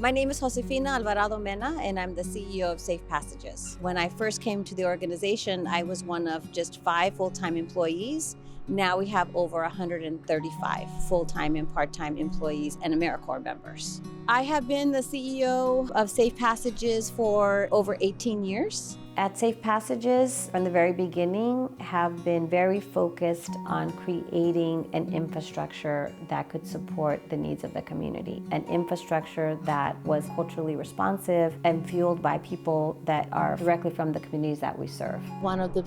My name is Josefina Alvarado Mena, and I'm the CEO of Safe Passages. When I first came to the organization, I was one of just 5 full-time employees. Now we have over 135 full-time and part-time employees and AmeriCorps members. I have been the CEO of Safe Passages for over 18 years. At Safe Passages, from the very beginning, have been very focused on creating an infrastructure that could support the needs of the community. An infrastructure that was culturally responsive and fueled by people that are directly from the communities that we serve. One of the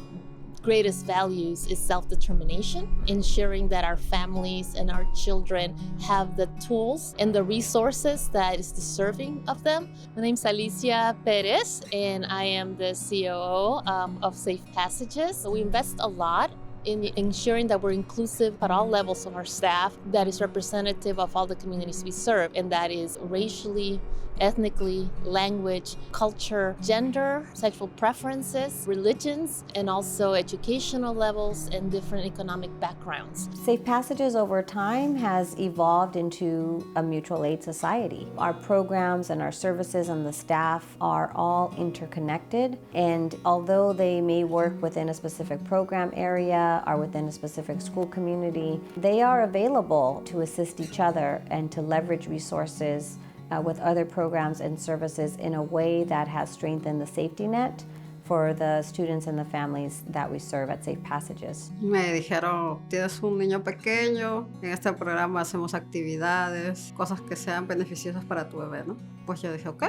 greatest values is self-determination, ensuring that our families and our children have the tools and the resources that is deserving of them. My name is Alicia Perez, and I am the COO of Safe Passages. So we invest a lot in ensuring that we're inclusive at all levels of our staff, that is representative of all the communities we serve, and that is racially, ethnically, language, culture, gender, sexual preferences, religions, and also educational levels and different economic backgrounds. Safe Passages over time has evolved into a mutual aid society. Our programs and our services and the staff are all interconnected, and although they may work within a specific program area or within a specific school community, they are available to assist each other and to leverage resources with other programs and services in a way that has strengthened the safety net for the students and the families that we serve at Safe Passages. Me dijeron, tienes un niño pequeño, en este programa hacemos actividades, cosas que sean beneficiosas para tu bebé, ¿no? Pues yo dije, ok.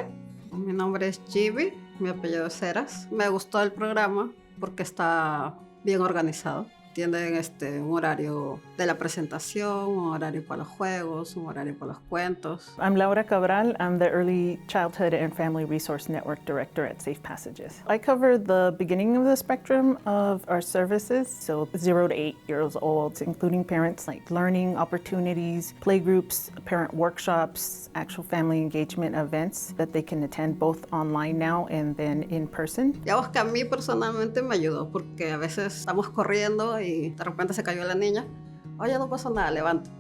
Mi nombre es Gibi, mi apellido es Ceras. Me gustó el programa porque está bien organizado. Tienen un horario de la presentación, un horario para los juegos, un horario para los cuentos. I'm Laura Cabral. I'm the Early Childhood and Family Resource Network Director at Safe Passages. I cover the beginning of the spectrum of our services, so 0 to 8 years old, including parents, like learning opportunities, playgroups, parent workshops, actual family engagement events that they can attend both online now and then in person. Digamos que a mí personalmente me ayudó porque a veces estamos corriendo y de repente se cayó la niña. Oye, no pasó nada, levántate.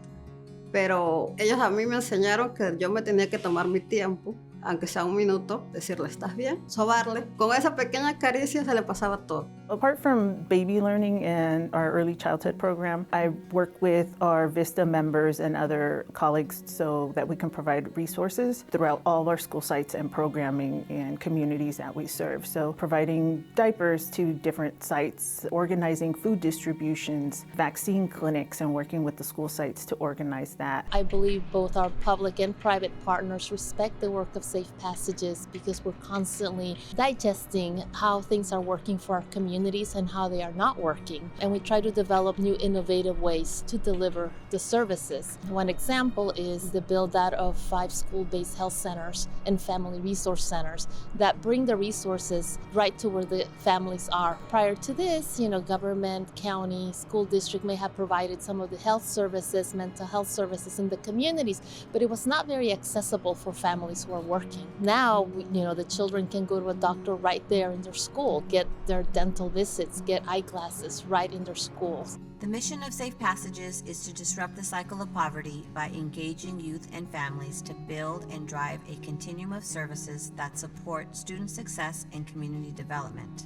Pero ellos a mí me enseñaron que yo me tenía que tomar mi tiempo, aunque sea un minuto, decirle, ¿estás bien? Sobarle. Con esa pequeña caricia se le pasaba todo. Apart from baby learning and our early childhood program, I work with our VISTA members and other colleagues so that we can provide resources throughout all our school sites and programming and communities that we serve. So providing diapers to different sites, organizing food distributions, vaccine clinics, and working with the school sites to organize that. I believe both our public and private partners respect the work of Safe Passages because we're constantly digesting how things are working for our communities and how they are not working. And we try to develop new innovative ways to deliver the services. One example is the build out of 5 school-based health centers and family resource centers that bring the resources right to where the families are. Prior to this, government, county, school district may have provided some of the health services, mental health services in the communities, but it was not very accessible for families who are working. Now, the children can go to a doctor right there in their school, get their dental visits, get eyeglasses right in their schools. The mission of Safe Passages is to disrupt the cycle of poverty by engaging youth and families to build and drive a continuum of services that support student success and community development.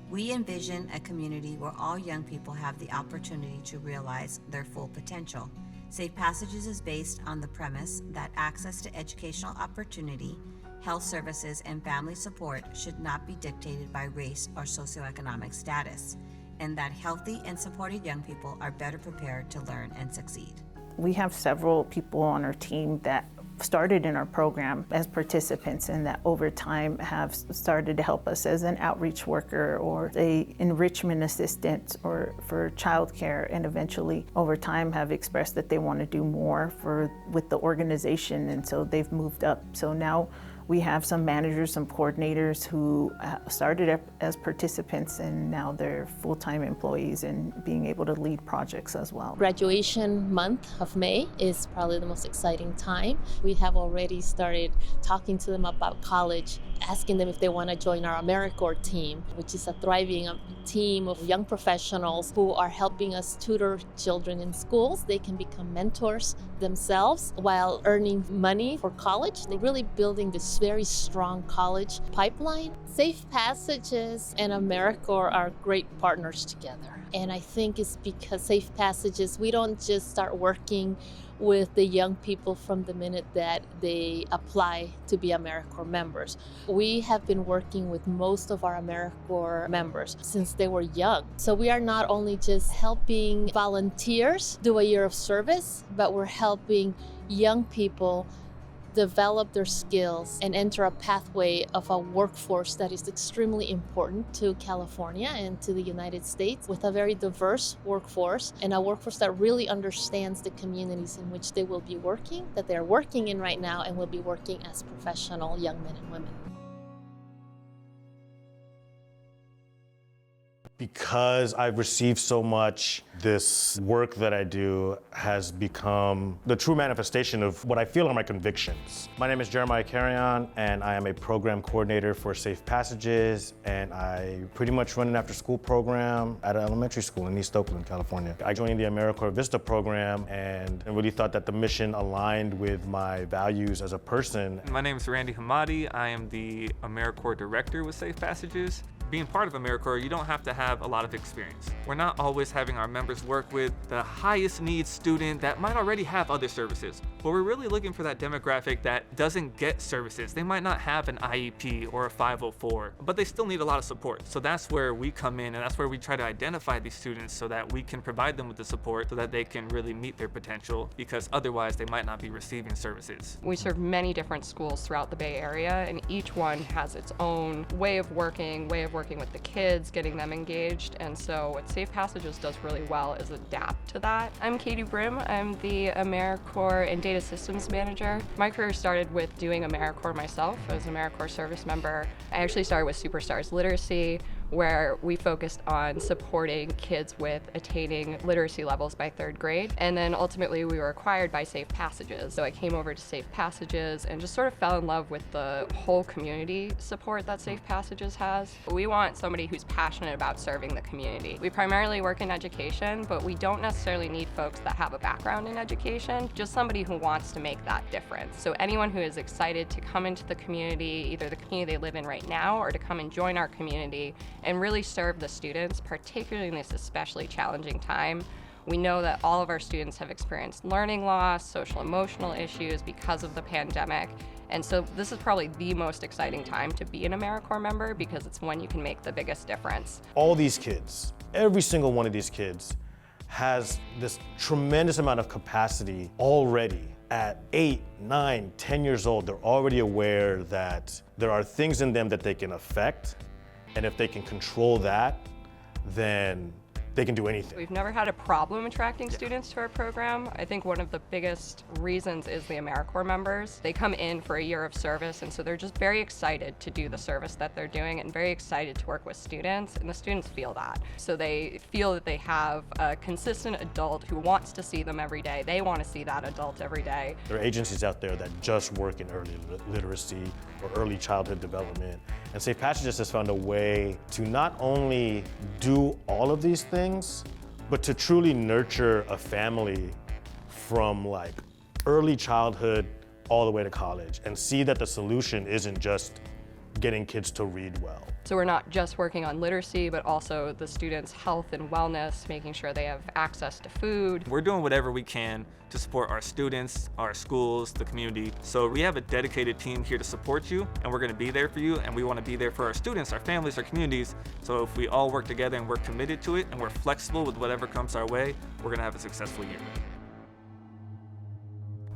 We envision a community where all young people have the opportunity to realize their full potential. Safe Passages is based on the premise that access to educational opportunity, health services, and family support should not be dictated by race or socioeconomic status, and that healthy and supported young people are better prepared to learn and succeed. We have several people on our team that started in our program as participants and that over time have started to help us as an outreach worker or a enrichment assistant or for childcare, and eventually over time have expressed that they want to do more with the organization, and so they've moved up. So now We have some managers, some coordinators who started up as participants and now they're full-time employees and being able to lead projects as well. Graduation month of May is probably the most exciting time. We have already started talking to them about college, asking them if they want to join our AmeriCorps team, which is a thriving team of young professionals who are helping us tutor children in schools. They can become mentors themselves while earning money for college. They're really building this very strong college pipeline. Safe Passages and AmeriCorps are great partners together. And I think it's because Safe Passages, we don't just start working with the young people from the minute that they apply to be AmeriCorps members. We have been working with most of our AmeriCorps members since they were young. So we are not only just helping volunteers do a year of service, but we're helping young people develop their skills and enter a pathway of a workforce that is extremely important to California and to the United States, with a very diverse workforce and a workforce that really understands the communities in which they will be working, that they're working in right now, and will be working as professional young men and women. Because I've received so much, this work that I do has become the true manifestation of what I feel are my convictions. My name is Jeremiah Carrion, and I am a program coordinator for Safe Passages, and I pretty much run an after-school program at an elementary school in East Oakland, California. I joined the AmeriCorps Vista program and really thought that the mission aligned with my values as a person. My name is Randy Hamadi. I am the AmeriCorps director with Safe Passages. Being part of AmeriCorps, you don't have to have a lot of experience. We're not always having our members work with the highest needs student that might already have other services, but we're really looking for that demographic that doesn't get services. They might not have an IEP or a 504, but they still need a lot of support. So that's where we come in, and that's where we try to identify these students so that we can provide them with the support so that they can really meet their potential, because otherwise they might not be receiving services. We serve many different schools throughout the Bay Area, and each one has its own way of working with the kids, getting them engaged. And so what Safe Passages does really well is adapt to that. I'm Katie Brim. I'm the AmeriCorps and Data Systems Manager. My career started with doing AmeriCorps myself. I was an AmeriCorps service member. I actually started with Superstars Literacy, where we focused on supporting kids with attaining literacy levels by 3rd grade. And then ultimately we were acquired by Safe Passages. So I came over to Safe Passages and just sort of fell in love with the whole community support that Safe Passages has. We want somebody who's passionate about serving the community. We primarily work in education, but we don't necessarily need folks that have a background in education, just somebody who wants to make that difference. So anyone who is excited to come into the community, either the community they live in right now, or to come and join our community and really serve the students, particularly in this especially challenging time. We know that all of our students have experienced learning loss, social emotional issues because of the pandemic. And so this is probably the most exciting time to be an AmeriCorps member, because it's when you can make the biggest difference. All these kids, every single one of these kids has this tremendous amount of capacity already. At 8, 9, 10 years old, they're already aware that there are things in them that they can affect. And if they can control that, then they can do anything. We've never had a problem attracting students to our program. I think one of the biggest reasons is the AmeriCorps members. They come in for a year of service, and so they're just very excited to do the service that they're doing and very excited to work with students, and the students feel that. So they feel that they have a consistent adult who wants to see them every day. They want to see that adult every day. There are agencies out there that just work in early literacy or early childhood development. And Safe Passages has found a way to not only do all of these things, but to truly nurture a family from like early childhood all the way to college, and see that the solution isn't just getting kids to read well. So we're not just working on literacy, but also the students' health and wellness, making sure they have access to food. We're doing whatever we can to support our students, our schools, the community. So we have a dedicated team here to support you, and we're going to be there for you, and we want to be there for our students, our families, our communities. So if we all work together and we're committed to it and we're flexible with whatever comes our way, we're going to have a successful year.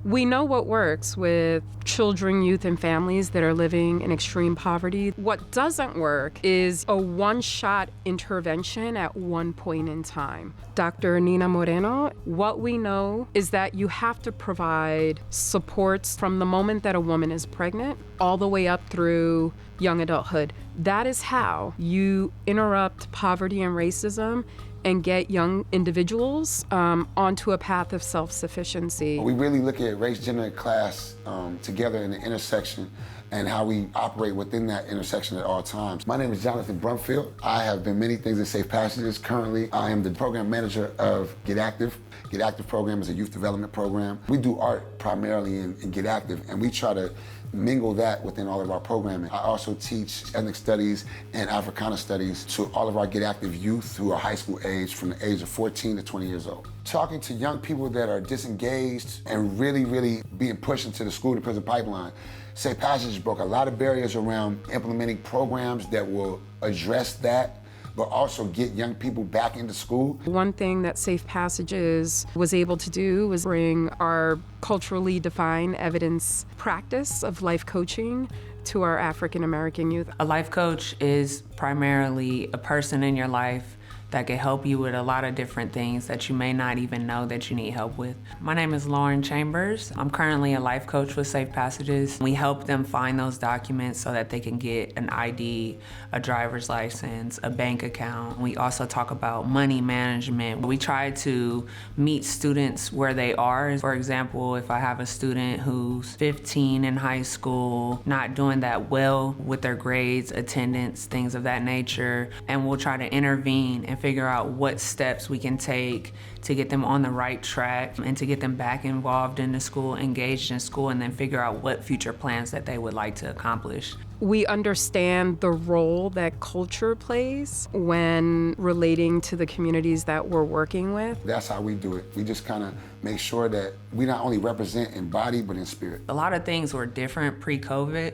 We know what works with children, youth, and families that are living in extreme poverty. What doesn't work is a one-shot intervention at one point in time. Dr. Nina Moreno, what we know is that you have to provide supports from the moment that a woman is pregnant all the way up through young adulthood. That is how you interrupt poverty and racism and get young individuals onto a path of self-sufficiency. We really look at race, gender, and class together in the intersection and how we operate within that intersection at all times. My name is Jonathan Brumfield. I have been many things at Safe Passages. Currently, I am the program manager of Get Active. Get Active program is a youth development program. We do art primarily in Get Active, and we try to mingle that within all of our programming. I also teach ethnic studies and Africana studies to all of our Get Active youth who are high school age from the age of 14 to 20 years old. Talking to young people that are disengaged and really being pushed into the school to prison pipeline, Safe Passages broke a lot of barriers around implementing programs that will address that, but also get young people back into school. One thing that Safe Passages was able to do was bring our culturally defined evidence practice of life coaching to our African American youth. A life coach is primarily a person in your life that can help you with a lot of different things that you may not even know that you need help with. My name is Lauren Chambers. I'm currently a life coach with Safe Passages. We help them find those documents so that they can get an ID, a driver's license, a bank account. We also talk about money management. We try to meet students where they are. For example, if I have a student who's 15 in high school, not doing that well with their grades, attendance, things of that nature, and we'll try to intervene and figure out what steps we can take to get them on the right track and to get them back involved in the school, engaged in school, and then figure out what future plans that they would like to accomplish. We understand the role that culture plays when relating to the communities that we're working with. That's how we do it. We just kind of make sure that we not only represent in body, but in spirit. A lot of things were different pre-COVID.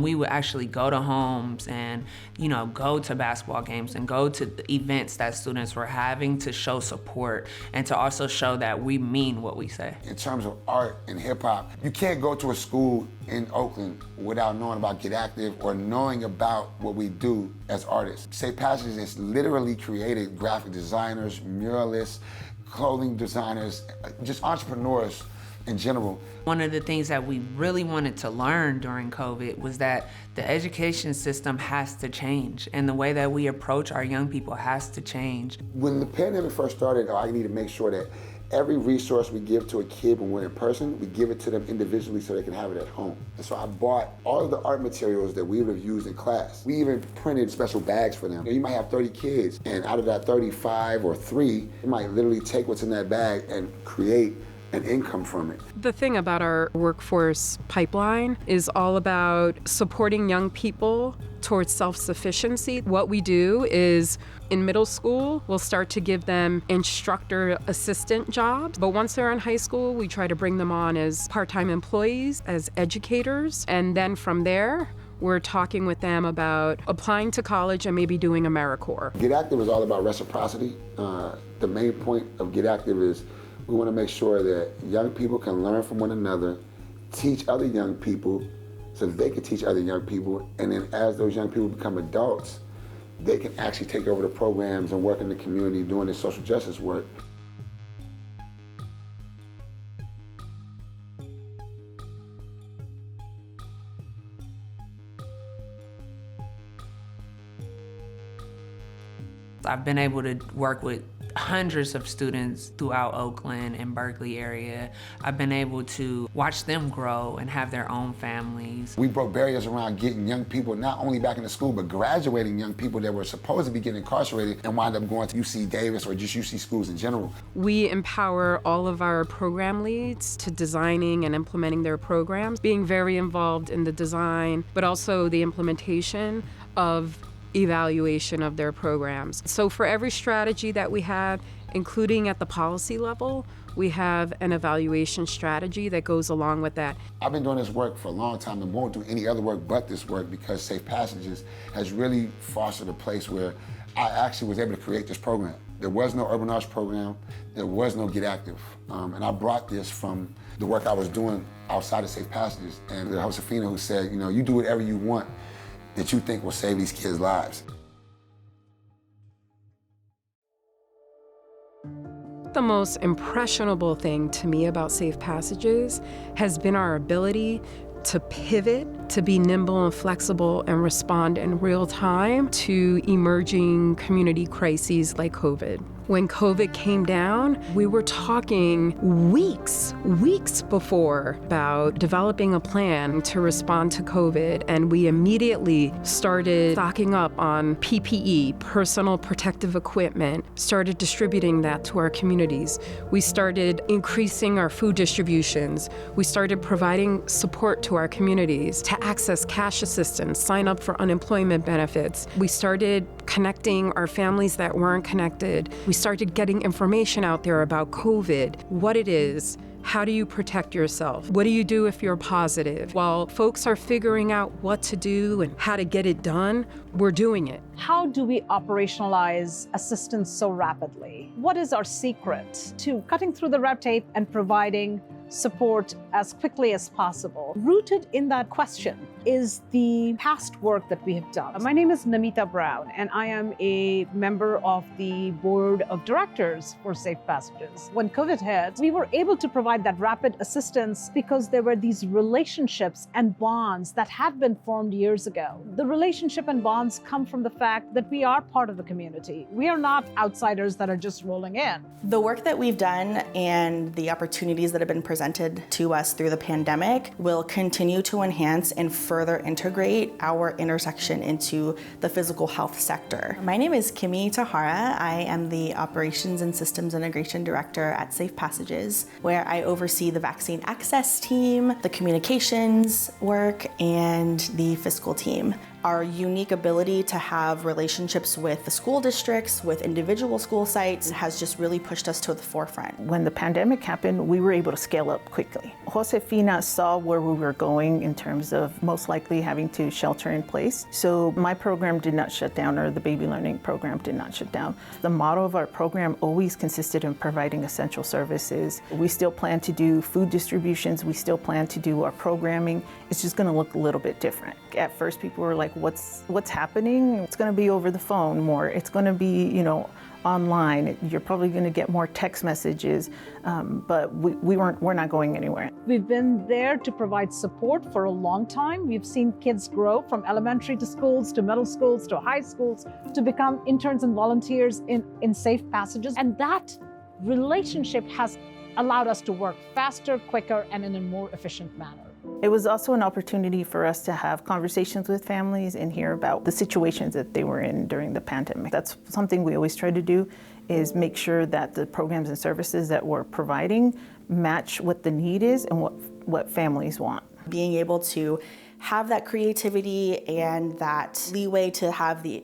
We would actually go to homes and, go to basketball games and go to the events that students were having to show support and to also show that we mean what we say. In terms of art and hip hop, you can't go to a school in Oakland without knowing about Get Active or knowing about what we do as artists. Safe Passages has literally created graphic designers, muralists, clothing designers, just entrepreneurs in general. One of the things that we really wanted to learn during COVID was that the education system has to change and the way that we approach our young people has to change. When the pandemic first started, I need to make sure that every resource we give to a kid when we're in person, we give it to them individually so they can have it at home. And so I bought all of the art materials that we would have used in class. We even printed special bags for them. You might have 30 kids, and out of that 35 or 3, you might literally take what's in that bag and create an income from it. The thing about our workforce pipeline is all about supporting young people towards self-sufficiency. What we do is in middle school, we'll start to give them instructor assistant jobs. But once they're in high school, we try to bring them on as part-time employees, as educators. And then from there, we're talking with them about applying to college and maybe doing AmeriCorps. Get Active is all about reciprocity. The main point of Get Active is we want to make sure that young people can learn from one another, teach other young people so that they can teach other young people, and then as those young people become adults, they can actually take over the programs and work in the community doing the social justice work. I've been able to work with hundreds of students throughout Oakland and Berkeley area. I've been able to watch them grow and have their own families. We broke barriers around getting young people not only back into school, but graduating young people that were supposed to be getting incarcerated and wind up going to UC Davis or just UC schools in general. We empower all of our program leads to designing and implementing their programs, being very involved in the design, but also the implementation of evaluation of their programs. So for every strategy that we have, including at the policy level, we have an evaluation strategy that goes along with that. I've been doing this work for a long time and won't do any other work but this work because Safe Passages has really fostered a place where I actually was able to create this program. There was no Urban Arts program, there was no Get Active. And I brought this from the work I was doing outside of Safe Passages. And the Josefina who said, you know, you do whatever you want that you think will save these kids' lives. The most impressionable thing to me about Safe Passages has been our ability to pivot, to be nimble and flexible and respond in real time to emerging community crises like COVID. When COVID came down, we were talking weeks before about developing a plan to respond to COVID, and we immediately started stocking up on PPE, personal protective equipment, started distributing that to our communities. We started increasing our food distributions. We started providing support to our communities to access cash assistance, sign up for unemployment benefits. We started connecting our families that weren't connected. We started getting information out there about COVID, what it is, how do you protect yourself? What do you do if you're positive? While folks are figuring out what to do and how to get it done, we're doing it. How do we operationalize assistance so rapidly? What is our secret to cutting through the red tape and providing support as quickly as possible? Rooted in that question is the past work that we have done. My name is Namita Brown, and I am a member of the board of directors for Safe Passages. When COVID hit, we were able to provide that rapid assistance because there were these relationships and bonds that had been formed years ago. The relationship and bonds come from the fact that we are part of the community. We are not outsiders that are just rolling in. The work that we've done and the opportunities that have been presented to us through the pandemic will continue to enhance and further integrate our intersection into the physical health sector. My name is Kimi Tahara. I am the Operations and Systems Integration Director at Safe Passages, where I oversee the vaccine access team, the communications work, and the fiscal team. Our unique ability to have relationships with the school districts, with individual school sites, has just really pushed us to the forefront. When the pandemic happened, we were able to scale up quickly. Josefina saw where we were going in terms of most likely having to shelter in place. So my program did not shut down, or the baby learning program did not shut down. The model of our program always consisted in providing essential services. We still plan to do food distributions. We still plan to do our programming. It's just going to look a little bit different. At first, people were like, what's happening? It's going to be over the phone more. It's going to be, online. You're probably going to get more text messages, but we're not going anywhere. We've been there to provide support for a long time. We've seen kids grow from elementary to schools, to middle schools, to high schools, to become interns and volunteers in Safe Passages. And that relationship has allowed us to work faster, quicker, and in a more efficient manner. It was also an opportunity for us to have conversations with families and hear about the situations that they were in during the pandemic. That's something we always try to do, is make sure that the programs and services that we're providing match what the need is and what families want. Being able to have that creativity and that leeway to have the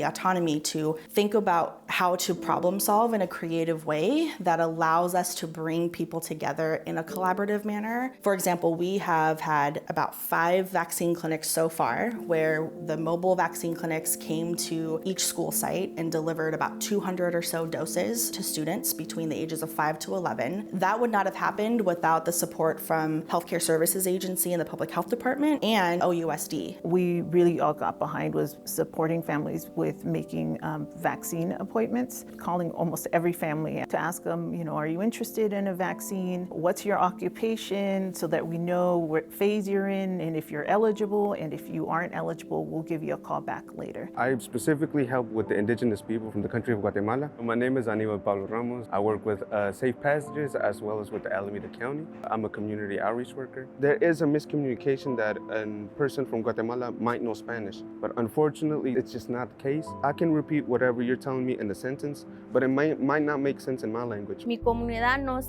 autonomy to think about how to problem solve in a creative way that allows us to bring people together in a collaborative manner. For example, we have had about 5 vaccine clinics so far, where the mobile vaccine clinics came to each school site and delivered about 200 or so doses to students between the ages of 5 to 11. That would not have happened without the support from Healthcare Services Agency and the Public Health Department and OUSD. We really all got behind was supporting families with making vaccine appointments, calling almost every family to ask them, are you interested in a vaccine? What's your occupation? So that we know what phase you're in and if you're eligible, and if you aren't eligible, we'll give you a call back later. I specifically help with the indigenous people from the country of Guatemala. My name is Aníbal Pablo Ramos. I work with Safe Passages as well as with the Alameda County. I'm a community outreach worker. There is a miscommunication that a person from Guatemala might know Spanish, but unfortunately, it's just not the case. I can repeat whatever you're telling me in the sentence, but it might not make sense in my language. Mi comunidad no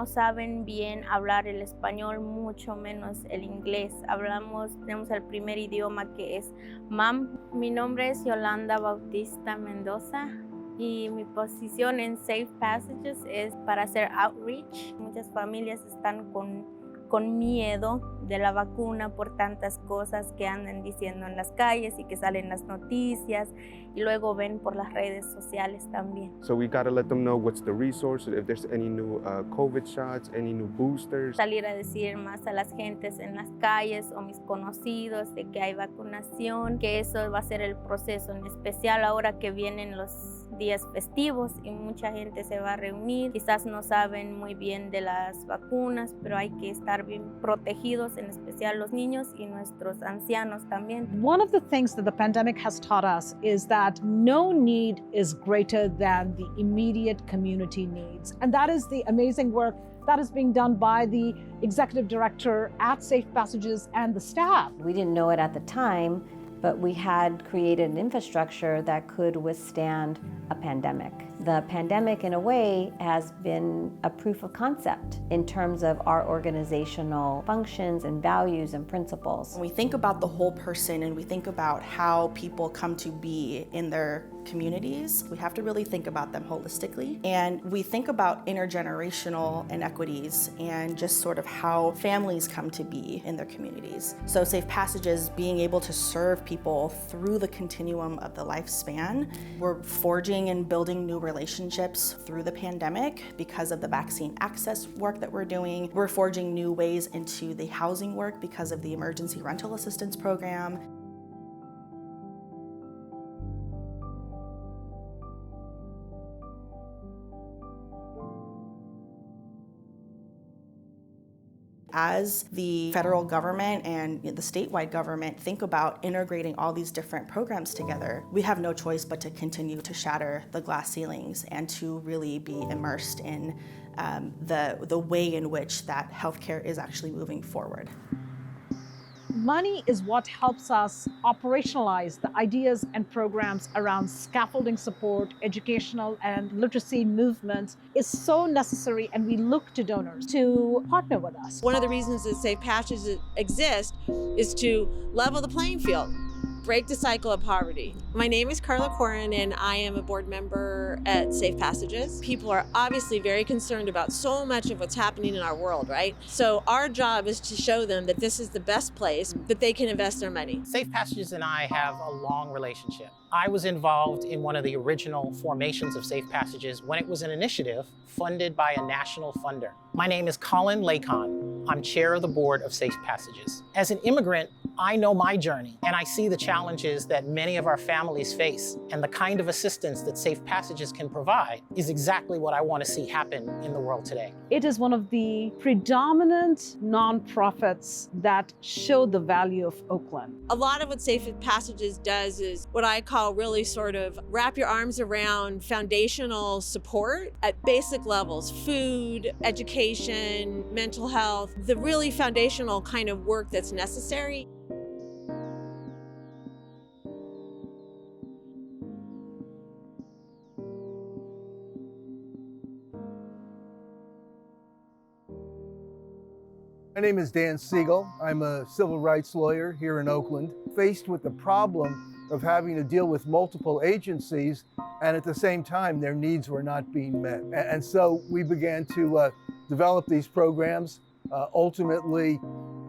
saben bien hablar el español, mucho menos el inglés. Tenemos el primer idioma que es MAM. Mi nombre es Yolanda Bautista Mendoza y mi posición en Safe Passages es para hacer outreach. Muchas familias están con con miedo de la vacuna por tantas cosas que andan diciendo en las calles y que salen en las noticias y luego ven por las redes sociales también. So we gotta let them know what's the resource, if there's any new COVID shots, any new boosters. Salir a decir más a las gentes en las calles o mis conocidos de que hay vacunación, que eso va a ser el proceso, en especial ahora que vienen los días festivos y mucha gente se va a reunir. Quizás no saben muy bien de las vacunas, pero hay que estar bien protegidos, en especial los niños y nuestros ancianos también. One of the things that the pandemic has taught us is that no need is greater than the immediate community needs. And that is the amazing work that is being done by the executive director at Safe Passages and the staff. We didn't know it at the time, but we had created an infrastructure that could withstand a pandemic. The pandemic, in a way, has been a proof of concept in terms of our organizational functions and values and principles. When we think about the whole person and we think about how people come to be in their communities, we have to really think about them holistically. And we think about intergenerational inequities and just sort of how families come to be in their communities. So Safe Passages being able to serve people through the continuum of the lifespan. We're forging and building new relationships through the pandemic because of the vaccine access work that we're doing. We're forging new ways into the housing work because of the emergency rental assistance program. As the federal government and the statewide government think about integrating all these different programs together, we have no choice but to continue to shatter the glass ceilings and to really be immersed in the way in which that healthcare is actually moving forward. Money is what helps us operationalize the ideas and programs around scaffolding support, educational and literacy movements is so necessary, and we look to donors to partner with us. One of the reasons that Safe Passages exist is to level the playing field, break the cycle of poverty. My name is Carla Corin, and I am a board member at Safe Passages. People are obviously very concerned about so much of what's happening in our world, right? So our job is to show them that this is the best place that they can invest their money. Safe Passages and I have a long relationship. I was involved in one of the original formations of Safe Passages when it was an initiative funded by a national funder. My name is Colin Lacon. I'm chair of the board of Safe Passages. As an immigrant, I know my journey, and I see the challenges that many of our families face, and the kind of assistance that Safe Passages can provide is exactly what I want to see happen in the world today. It is one of the predominant nonprofits that show the value of Oakland. A lot of what Safe Passages does is what I call really sort of wrap your arms around foundational support at basic levels: food, education, mental health, the really foundational kind of work that's necessary. My name is Dan Siegel. I'm a civil rights lawyer here in Oakland. Faced with the problem of having to deal with multiple agencies, and at the same time, their needs were not being met. And so we began to develop these programs. Ultimately,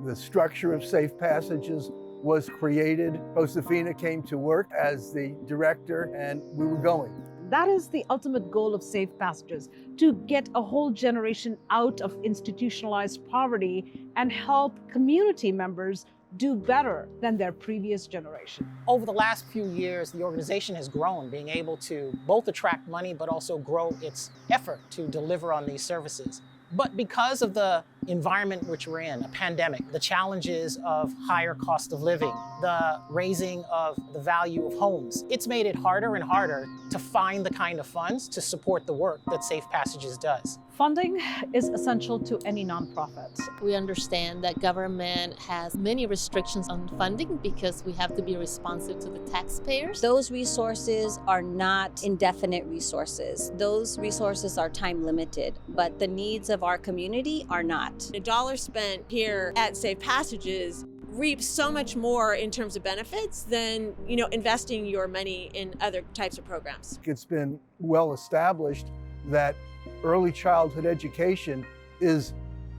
the structure of Safe Passages was created. Josefina came to work as the director, and we were going. That is the ultimate goal of Safe Passages, to get a whole generation out of institutionalized poverty and help community members do better than their previous generation. Over the last few years, the organization has grown, being able to both attract money but also grow its effort to deliver on these services. But because of the environment which we're in, a pandemic, the challenges of higher cost of living, the raising of the value of homes, it's made it harder and harder to find the kind of funds to support the work that Safe Passages does. Funding is essential to any nonprofit. We understand that government has many restrictions on funding because we have to be responsive to the taxpayers. Those resources are not indefinite resources. Those resources are time limited, but the needs of our community are not. A dollar spent here at Safe Passages reaps so much more in terms of benefits than, investing your money in other types of programs. It's been well established that early childhood education is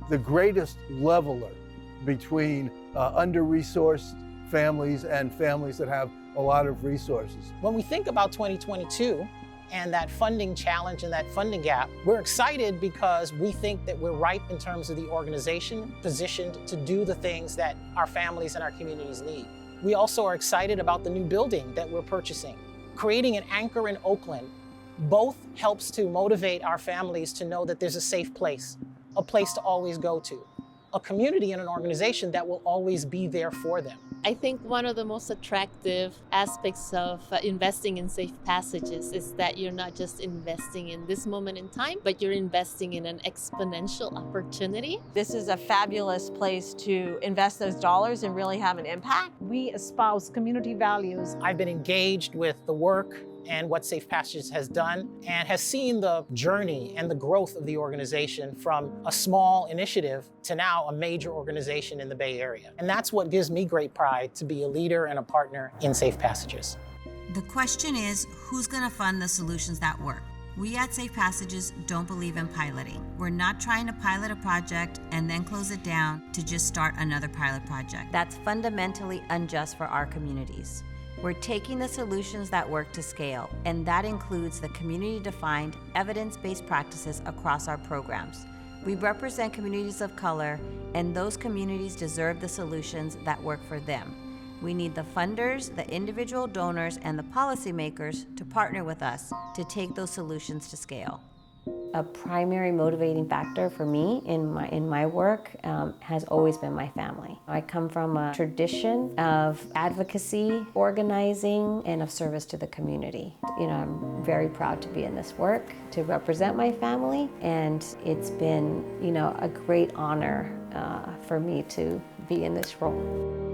the greatest leveler between under-resourced families and families that have a lot of resources. When we think about 2022 and that funding challenge and that funding gap, we're excited because we think that we're ripe in terms of the organization, positioned to do the things that our families and our communities need. We also are excited about the new building that we're purchasing. Creating an anchor in Oakland both helps to motivate our families to know that there's a safe place, a place to always go to, a community and an organization that will always be there for them. I think one of the most attractive aspects of investing in Safe Passages is that you're not just investing in this moment in time, but you're investing in an exponential opportunity. This is a fabulous place to invest those dollars and really have an impact. We espouse community values. I've been engaged with the work and what Safe Passages has done, and has seen the journey and the growth of the organization from a small initiative to now a major organization in the Bay Area. And that's what gives me great pride to be a leader and a partner in Safe Passages. The question is, who's going to fund the solutions that work? We at Safe Passages don't believe in piloting. We're not trying to pilot a project and then close it down to just start another pilot project. That's fundamentally unjust for our communities. We're taking the solutions that work to scale, and that includes the community-defined, evidence-based practices across our programs. We represent communities of color, and those communities deserve the solutions that work for them. We need the funders, the individual donors, and the policymakers to partner with us to take those solutions to scale. A primary motivating factor for me in my work has always been my family. I come from a tradition of advocacy, organizing, and of service to the community. I'm very proud to be in this work, to represent my family, and it's been, a great honor for me to be in this role.